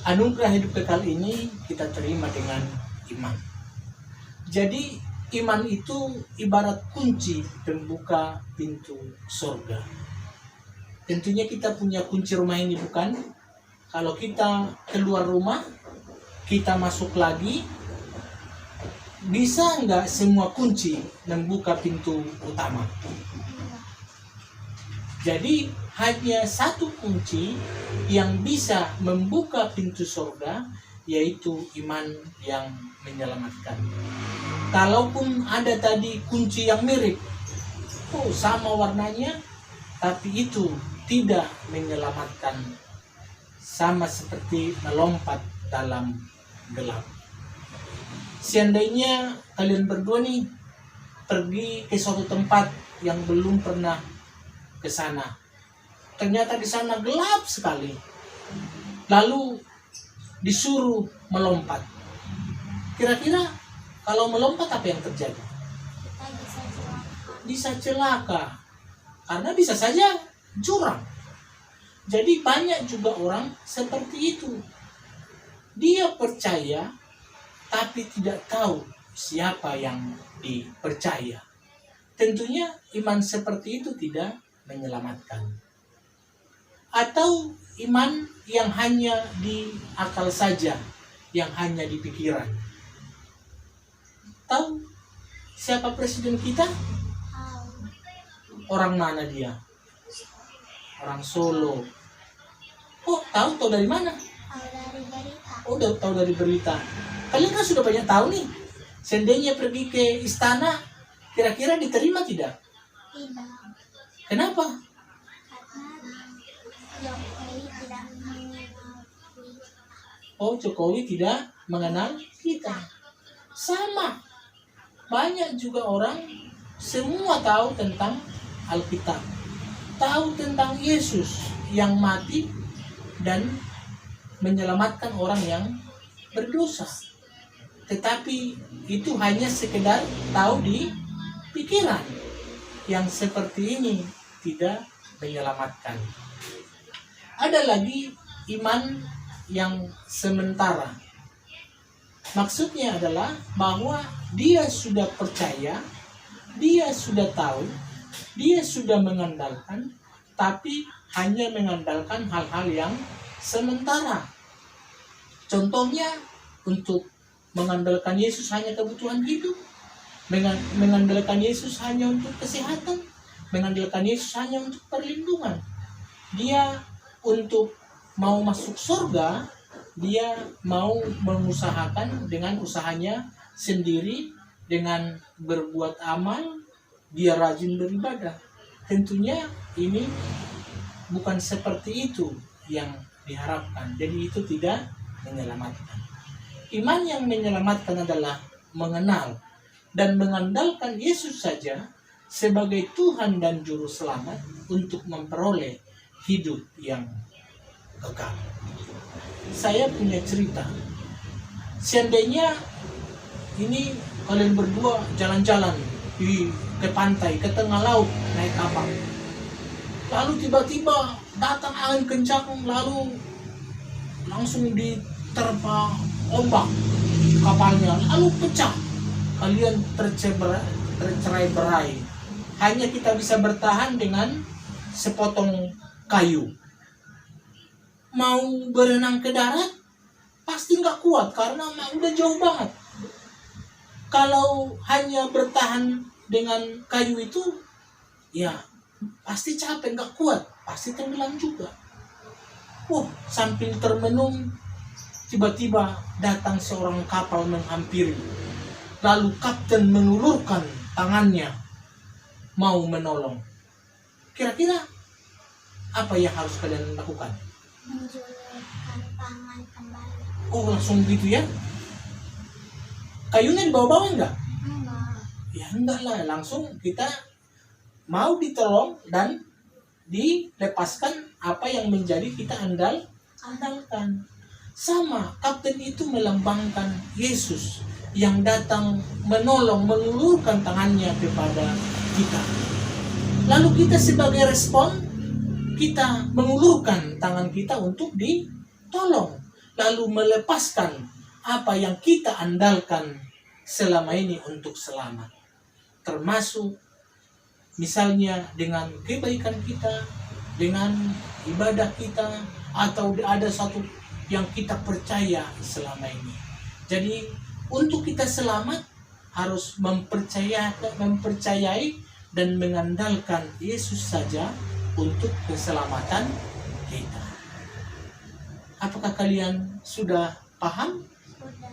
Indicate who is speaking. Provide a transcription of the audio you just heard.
Speaker 1: anugerah hidup kekal ini kita terima dengan iman. Jadi iman itu ibarat kunci pembuka pintu surga. Tentunya kita punya kunci rumah ini, bukan? Kalau kita keluar rumah, kita masuk lagi, bisa nggak semua kunci membuka pintu utama? Jadi hanya satu kunci yang bisa membuka pintu surga, yaitu iman yang menyelamatkan. Kalaupun ada tadi kunci yang mirip, sama warnanya, tapi itu tidak menyelamatkan, sama seperti melompat dalam gelap. Seandainya kalian berdua nih pergi ke suatu tempat yang belum pernah ke sana, ternyata di sana gelap sekali, lalu disuruh melompat. Kira-kira kalau melompat apa yang terjadi? Bisa celaka, karena bisa saja jurang. Jadi banyak juga orang seperti itu. Dia percaya tapi tidak tahu siapa yang dipercaya. Tentunya iman seperti itu tidak menyelamatkan. Atau iman yang hanya di akal saja, yang hanya di pikiran. Tahu siapa presiden kita? Orang mana dia? Orang Solo. Oh, tahu dari mana?
Speaker 2: Dari berita.
Speaker 1: Oh, tahu dari berita. Kalian kan sudah banyak tahu nih. Seandainya pergi ke istana, kira-kira diterima tidak?
Speaker 2: Tidak.
Speaker 1: Kenapa?
Speaker 2: Karena Jokowi tidak mengenal kita.
Speaker 1: Oh, Jokowi tidak mengenal kita. Sama. Banyak juga orang semua tahu tentang Alkitab. Tahu tentang Yesus yang mati dan menyelamatkan orang yang berdosa. Tetapi itu hanya sekedar tahu di pikiran. Yang seperti ini tidak menyelamatkan. Ada lagi iman yang sementara. Maksudnya adalah bahwa dia sudah percaya, dia sudah tahu, dia sudah mengandalkan, tapi hanya mengandalkan hal-hal yang sementara. Contohnya untuk mengandalkan Yesus hanya kebutuhan hidup, mengandalkan Yesus hanya untuk kesehatan, mengandalkan Yesus hanya untuk perlindungan. Dia untuk mau masuk surga, dia mau mengusahakan dengan usahanya sendiri, dengan berbuat amal, dia rajin beribadah. Tentunya ini bukan seperti itu yang diharapkan. Jadi itu tidak menyelamatkan. Iman yang menyelamatkan adalah mengenal dan mengandalkan Yesus saja sebagai Tuhan dan Juru Selamat untuk memperoleh hidup yang kekal. Saya punya cerita. Seandainya ini kalian berdua jalan-jalan ke pantai, ke tengah laut, naik kapal. Lalu tiba-tiba datang angin kencang, lalu langsung diterpa ombak kapalnya, lalu pecah. Kalian tercerai-berai. Hanya kita bisa bertahan dengan sepotong kayu. Mau berenang ke darat, pasti nggak kuat karena udah jauh banget. Kalau hanya bertahan dengan kayu itu, ya pasti capek, nggak kuat, pasti tenggelam juga. Sambil termenung, tiba-tiba datang seorang kapal menghampiri. Lalu kapten mengulurkan tangannya mau menolong. Kira-kira apa yang harus kalian lakukan?
Speaker 2: Menjulurkan tangan kembali.
Speaker 1: Oh, langsung gitu ya? Kayunya dibawa-bawa enggak?
Speaker 2: Enggak.
Speaker 1: Ya enggak lah, langsung kita mau ditolong dan dilepaskan apa yang menjadi kita andalkan. Sama, kapten itu melambangkan Yesus yang datang menolong, mengulurkan tangannya kepada kita. Lalu kita sebagai respon, kita mengulurkan tangan kita untuk ditolong. lalu melepaskan apa yang kita andalkan selama ini untuk selamat. Termasuk misalnya dengan kebaikan kita, dengan ibadah kita, atau ada satu yang kita percaya selama ini. Jadi untuk kita selamat harus mempercayai dan mengandalkan Yesus saja untuk keselamatan kita. Apakah kalian sudah paham?
Speaker 2: Sudah.